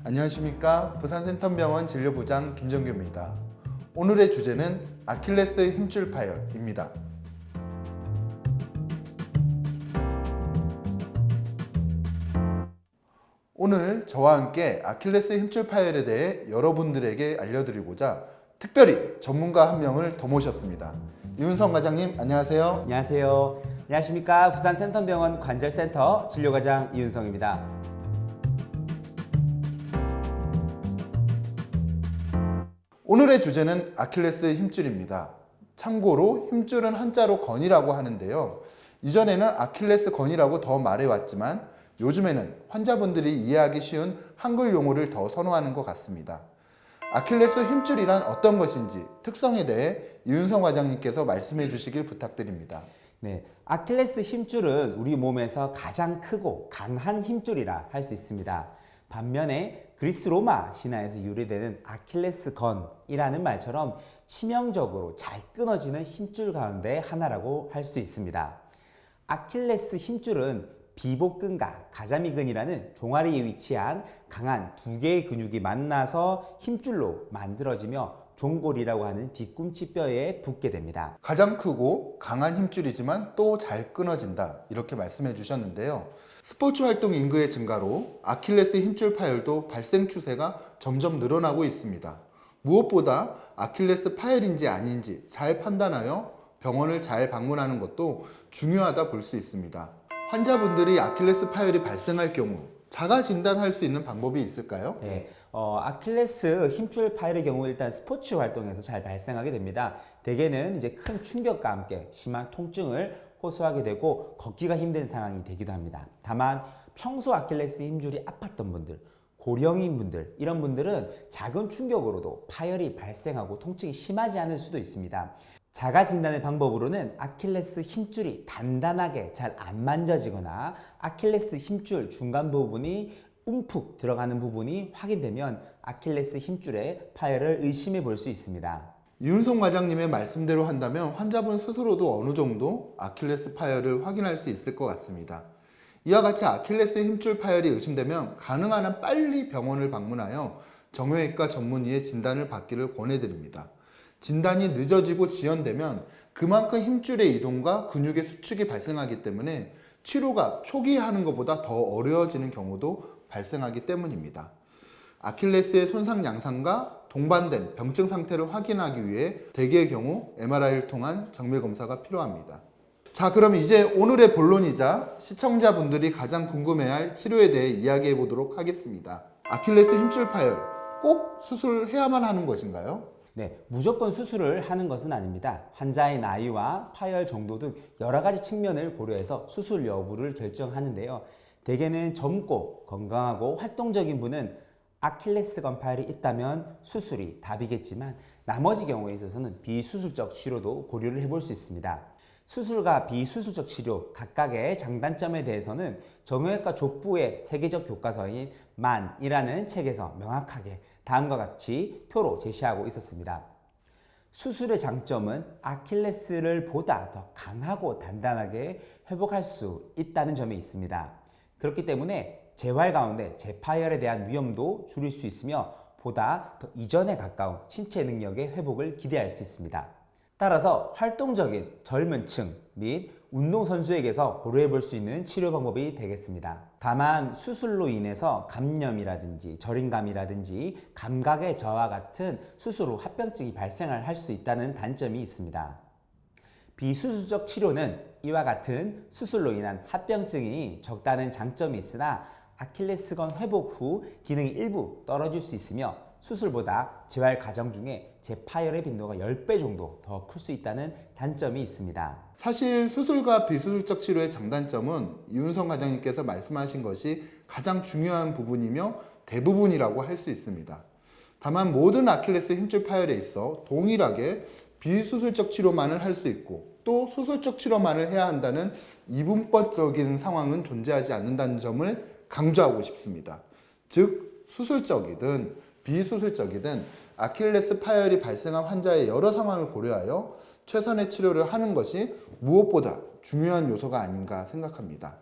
안녕하십니까. 부산센텀병원 진료부장 김정규입니다. 오늘의 주제는 아킬레스 힘줄 파열입니다. 오늘 저와 함께 아킬레스 힘줄 파열에 대해 여러분들에게 알려드리고자 특별히 전문가 한 명을 더 모셨습니다. 이윤성 과장님 안녕하세요. 안녕하세요. 안녕하십니까. 부산센텀병원 관절센터 진료과장 이윤성입니다. 오늘의 주제는 아킬레스 힘줄입니다. 참고로 힘줄은 한자로 건이라고 하는데요. 이전에는 아킬레스 건이라고 더 말해왔지만 요즘에는 환자분들이 이해하기 쉬운 한글 용어를 더 선호하는 것 같습니다. 아킬레스 힘줄이란 어떤 것인지 특성에 대해 이윤성 과장님께서 말씀해 주시길 부탁드립니다. 네, 아킬레스 힘줄은 우리 몸에서 가장 크고 강한 힘줄이라 할 수 있습니다. 반면에 그리스 로마 신화에서 유래되는 아킬레스 건이라는 말처럼 치명적으로 잘 끊어지는 힘줄 가운데 하나라고 할 수 있습니다. 아킬레스 힘줄은 비복근과 가자미근이라는 종아리에 위치한 강한 두 개의 근육이 만나서 힘줄로 만들어지며 종골이라고 하는 뒤꿈치뼈에 붙게 됩니다. 가장 크고 강한 힘줄이지만 또 잘 끊어진다 이렇게 말씀해 주셨는데요. 스포츠 활동 인구의 증가로 아킬레스 힘줄 파열도 발생 추세가 점점 늘어나고 있습니다. 무엇보다 아킬레스 파열인지 아닌지 잘 판단하여 병원을 잘 방문하는 것도 중요하다 볼 수 있습니다. 환자분들이 아킬레스 파열이 발생할 경우 자가 진단할 수 있는 방법이 있을까요? 네, 아킬레스 힘줄 파열의 경우 일단 스포츠 활동에서 잘 발생하게 됩니다. 대개는 이제 큰 충격과 함께 심한 통증을 호소하게 되고 걷기가 힘든 상황이 되기도 합니다. 다만 평소 아킬레스 힘줄이 아팠던 분들, 고령인 분들 이런 분들은 작은 충격으로도 파열이 발생하고 통증이 심하지 않을 수도 있습니다. 자가 진단의 방법으로는 아킬레스 힘줄이 단단하게 잘 안 만져지거나 아킬레스 힘줄 중간 부분이 움푹 들어가는 부분이 확인되면 아킬레스 힘줄의 파열을 의심해 볼 수 있습니다. 이윤성 과장님의 말씀대로 한다면 환자분 스스로도 어느 정도 아킬레스 파열을 확인할 수 있을 것 같습니다. 이와 같이 아킬레스 힘줄 파열이 의심되면 가능한 한 빨리 병원을 방문하여 정형외과 전문의의 진단을 받기를 권해드립니다. 진단이 늦어지고 지연되면 그만큼 힘줄의 이동과 근육의 수축이 발생하기 때문에 치료가 초기에 하는 것보다 더 어려워지는 경우도 발생하기 때문입니다. 아킬레스의 손상 양상과 동반된 병증 상태를 확인하기 위해 대개의 경우 MRI를 통한 정밀 검사가 필요합니다. 자, 그럼 이제 오늘의 본론이자 시청자분들이 가장 궁금해할 치료에 대해 이야기해 보도록 하겠습니다. 아킬레스 힘줄 파열 꼭 수술해야만 하는 것인가요? 네, 무조건 수술을 하는 것은 아닙니다. 환자의 나이와 파열 정도 등 여러 가지 측면을 고려해서 수술 여부를 결정하는데요. 대개는 젊고 건강하고 활동적인 분은 아킬레스건 파열이 있다면 수술이 답이겠지만 나머지 경우에 있어서는 비수술적 치료도 고려를 해볼 수 있습니다. 수술과 비수술적 치료 각각의 장단점에 대해서는 정형외과 족부의 세계적 교과서인 만이라는 책에서 명확하게 다음과 같이 표로 제시하고 있었습니다. 수술의 장점은 아킬레스를 보다 더 강하고 단단하게 회복할 수 있다는 점이 있습니다. 그렇기 때문에 재활 가운데 재파열에 대한 위험도 줄일 수 있으며 보다 더 이전에 가까운 신체 능력의 회복을 기대할 수 있습니다. 따라서 활동적인 젊은 층 및 운동선수에게서 고려해 볼 수 있는 치료 방법이 되겠습니다. 다만 수술로 인해서 감염이라든지 저림감이라든지 감각의 저하 같은 수술 후 합병증이 발생할 수 있다는 단점이 있습니다. 비수술적 치료는 이와 같은 수술로 인한 합병증이 적다는 장점이 있으나 아킬레스건 회복 후 기능이 일부 떨어질 수 있으며 수술보다 재활 과정 중에 재파열의 빈도가 10배 정도 더 클 수 있다는 단점이 있습니다. 사실 수술과 비수술적 치료의 장단점은 이윤성 과장님께서 말씀하신 것이 가장 중요한 부분이며 대부분이라고 할 수 있습니다. 다만 모든 아킬레스 힘줄 파열에 있어 동일하게 비수술적 치료만을 할 수 있고 또 수술적 치료만을 해야 한다는 이분법적인 상황은 존재하지 않는다는 점을 강조하고 싶습니다. 즉 수술적이든 비수술적이든 아킬레스 파열이 발생한 환자의 여러 상황을 고려하여 최선의 치료를 하는 것이 무엇보다 중요한 요소가 아닌가 생각합니다.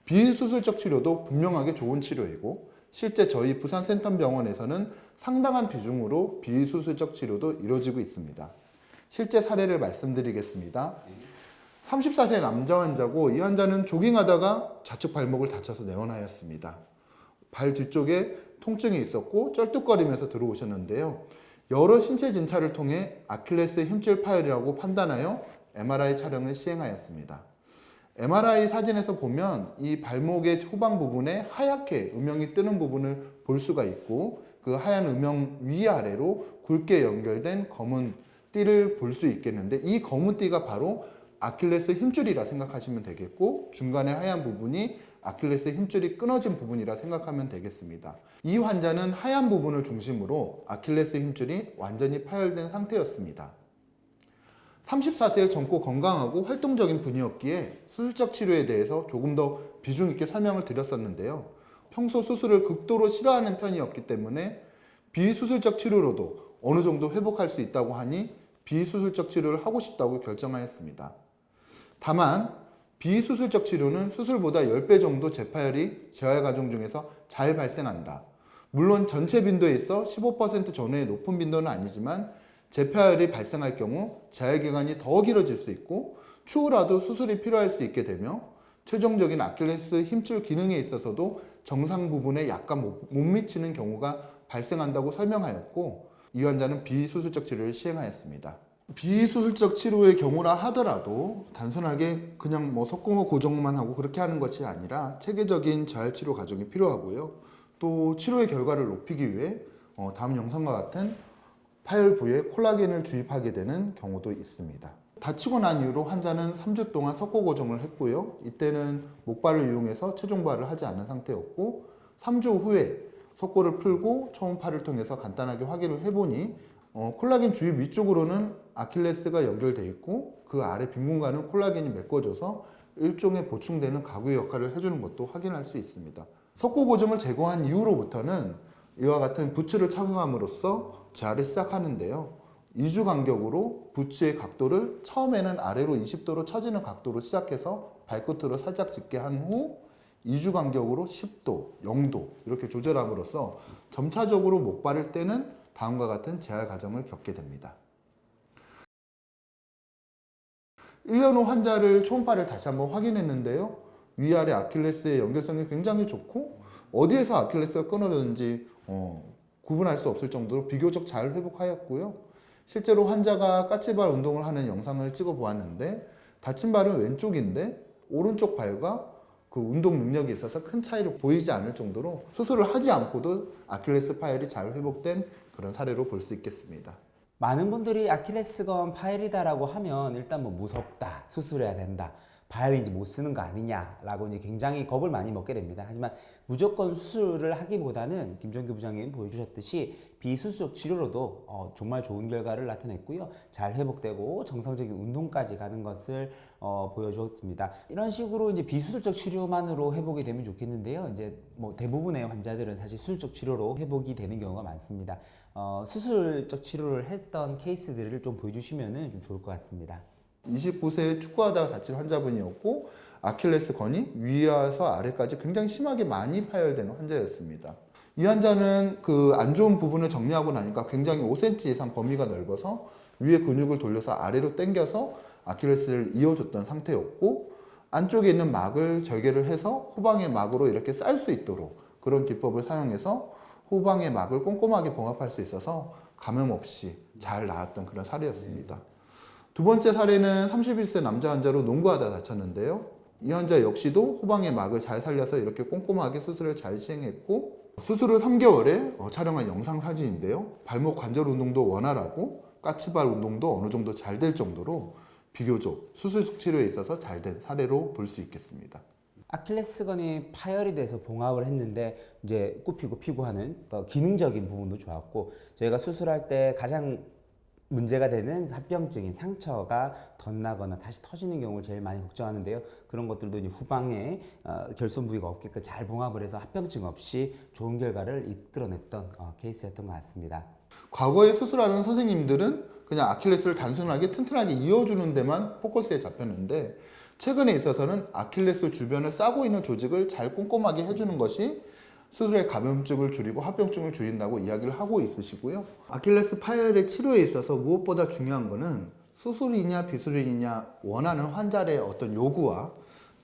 비수술적 치료도 분명하게 좋은 치료이고 실제 저희 부산 센텀병원에서는 상당한 비중으로 비수술적 치료도 이루어지고 있습니다. 실제 사례를 말씀드리겠습니다. 34세 남자 환자고 이 환자는 조깅하다가 좌측 발목을 다쳐서 내원하였습니다. 발 뒤쪽에 통증이 있었고 쩔뚝거리면서 들어오셨는데요. 여러 신체 진찰을 통해 아킬레스 힘줄 파열이라고 판단하여 MRI 촬영을 시행하였습니다. MRI 사진에서 보면 이 발목의 후방 부분에 하얗게 음영이 뜨는 부분을 볼 수가 있고 그 하얀 음영 위아래로 굵게 연결된 검은 띠를 볼 수 있겠는데 이 검은 띠가 바로 아킬레스 힘줄이라 생각하시면 되겠고 중간에 하얀 부분이 아킬레스 힘줄이 끊어진 부분이라 생각하면 되겠습니다. 이 환자는 하얀 부분을 중심으로 아킬레스 힘줄이 완전히 파열된 상태였습니다. 34세의 젊고 건강하고 활동적인 분이었기에 수술적 치료에 대해서 조금 더 비중 있게 설명을 드렸었는데요. 평소 수술을 극도로 싫어하는 편이었기 때문에 비수술적 치료로도 어느 정도 회복할 수 있다고 하니 비수술적 치료를 하고 싶다고 결정하였습니다. 다만 비수술적 치료는 수술보다 10배 정도 재파열이 재활 과정 중에서 잘 발생한다. 물론 전체 빈도에 있어 15% 전후의 높은 빈도는 아니지만 재파열이 발생할 경우 재활 기간이 더 길어질 수 있고 추후라도 수술이 필요할 수 있게 되며 최종적인 아킬레스 힘줄 기능에 있어서도 정상 부분에 약간 못 미치는 경우가 발생한다고 설명하였고 이 환자는 비수술적 치료를 시행하였습니다. 비수술적 치료의 경우라 하더라도 단순하게 그냥 석공호 고정만 하고 그렇게 하는 것이 아니라 체계적인 재활 치료 과정이 필요하고요. 또 치료의 결과를 높이기 위해 다음 영상과 같은 파열 부위에 콜라겐을 주입하게 되는 경우도 있습니다. 다치고 난 이후로 환자는 3주 동안 석고 고정을 했고요. 이때는 목발을 이용해서 체중발을 하지 않은 상태였고 3주 후에 석고를 풀고 초음파를 통해서 간단하게 확인을 해보니 콜라겐 주입 위쪽으로는 아킬레스가 연결되어 있고 그 아래 빈 공간은 콜라겐이 메꿔져서 일종의 보충되는 가구 역할을 해주는 것도 확인할 수 있습니다. 석고 고정을 제거한 이후로부터는 이와 같은 부츠를 착용함으로써 재활을 시작하는데요. 2주 간격으로 부츠의 각도를 처음에는 아래로 20도로 처지는 각도로 시작해서 발끝으로 살짝 짚게 한 후 2주 간격으로 10도, 0도 이렇게 조절함으로써 점차적으로 목발을 떼는 다음과 같은 재활 과정을 겪게 됩니다. 1년 후 환자를 초음파를 다시 한번 확인했는데요. 위아래 아킬레스의 연결성이 굉장히 좋고 어디에서 아킬레스가 끊어졌는지 구분할 수 없을 정도로 비교적 잘 회복하였고요. 실제로 환자가 까치발 운동을 하는 영상을 찍어 보았는데 다친 발은 왼쪽인데 오른쪽 발과 그 운동 능력에 있어서 큰 차이를 보이지 않을 정도로 수술을 하지 않고도 아킬레스 파열이 잘 회복된 그런 사례로 볼 수 있겠습니다. 많은 분들이 아킬레스건 파열이다라고 하면 일단 무섭다, 수술해야 된다, 바이올린 이제 못 쓰는 거 아니냐라고 이제 굉장히 겁을 많이 먹게 됩니다. 하지만 무조건 수술을 하기보다는 김정규 부장님 보여주셨듯이 비수술적 치료로도 정말 좋은 결과를 나타냈고요. 잘 회복되고 정상적인 운동까지 가는 것을 보여주었습니다. 이런 식으로 이제 비수술적 치료만으로 회복이 되면 좋겠는데요. 이제 대부분의 환자들은 사실 수술적 치료로 회복이 되는 경우가 많습니다. 수술적 치료를 했던 케이스들을 좀 보여주시면 좀 좋을 것 같습니다. 29세에 축구하다가 다친 환자분이었고 아킬레스 건이 위에서 아래까지 굉장히 심하게 많이 파열된 환자였습니다. 이 환자는 그 안 좋은 부분을 정리하고 나니까 굉장히 5cm 이상 범위가 넓어서 위에 근육을 돌려서 아래로 당겨서 아킬레스를 이어줬던 상태였고 안쪽에 있는 막을 절개를 해서 후방의 막으로 이렇게 쌀 수 있도록 그런 기법을 사용해서 후방의 막을 꼼꼼하게 봉합할 수 있어서 감염 없이 잘 나았던 그런 사례였습니다. 두 번째 사례는 31세 남자 환자로 농구하다 다쳤는데요. 이 환자 역시도 후방의 막을 잘 살려서 이렇게 꼼꼼하게 수술을 잘 시행했고 수술 후 3개월에 촬영한 영상 사진인데요. 발목 관절 운동도 원활하고 까치발 운동도 어느 정도 잘 될 정도로 비교적 수술적 치료에 있어서 잘 된 사례로 볼 수 있겠습니다. 아킬레스건이 파열이 돼서 봉합을 했는데 이제 굽히고 피고 하는 기능적인 부분도 좋았고 저희가 수술할 때 가장 문제가 되는 합병증인 상처가 덧나거나 다시 터지는 경우를 제일 많이 걱정하는데요. 그런 것들도 이제 후방에 결손 부위가 없게끔 잘 봉합을 해서 합병증 없이 좋은 결과를 이끌어냈던 케이스였던 것 같습니다. 과거에 수술하는 선생님들은 그냥 아킬레스를 단순하게 튼튼하게 이어주는 데만 포커스에 잡혔는데 최근에 있어서는 아킬레스 주변을 싸고 있는 조직을 잘 꼼꼼하게 해주는 것이 수술의 감염증을 줄이고 합병증을 줄인다고 이야기를 하고 있으시고요. 아킬레스 파열의 치료에 있어서 무엇보다 중요한 것은 수술이냐 비술이냐 원하는 환자의 어떤 요구와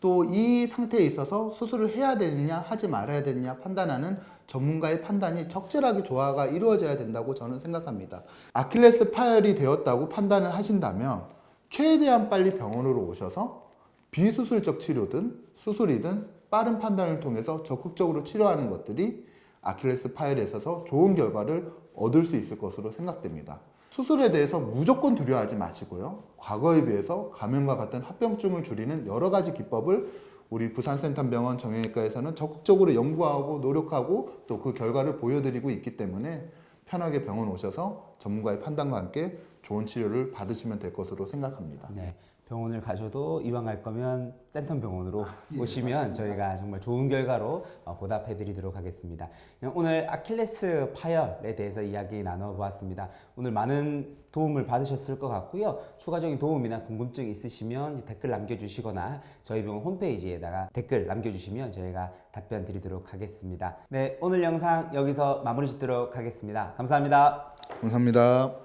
또 이 상태에 있어서 수술을 해야 되느냐 하지 말아야 되느냐 판단하는 전문가의 판단이 적절하게 조화가 이루어져야 된다고 저는 생각합니다. 아킬레스 파열이 되었다고 판단을 하신다면 최대한 빨리 병원으로 오셔서 비수술적 치료든 수술이든 빠른 판단을 통해서 적극적으로 치료하는 것들이 아킬레스 파열에 있어서 좋은 결과를 얻을 수 있을 것으로 생각됩니다. 수술에 대해서 무조건 두려워하지 마시고요. 과거에 비해서 감염과 같은 합병증을 줄이는 여러 가지 기법을 우리 부산센텀병원 정형외과에서는 적극적으로 연구하고 노력하고 또 그 결과를 보여드리고 있기 때문에 편하게 병원 오셔서 전문가의 판단과 함께 좋은 치료를 받으시면 될 것으로 생각합니다. 네, 병원을 가셔도 이왕 할 거면 센텀병원으로 오시면 저희가 정말 좋은 결과로 보답해 드리도록 하겠습니다. 오늘 아킬레스 파열에 대해서 이야기 나눠보았습니다. 오늘 많은 도움을 받으셨을 것 같고요. 추가적인 도움이나 궁금증 있으시면 댓글 남겨주시거나 저희 병원 홈페이지에다가 댓글 남겨주시면 저희가 답변 드리도록 하겠습니다. 네, 오늘 영상 여기서 마무리 짓도록 하겠습니다. 감사합니다. 감사합니다.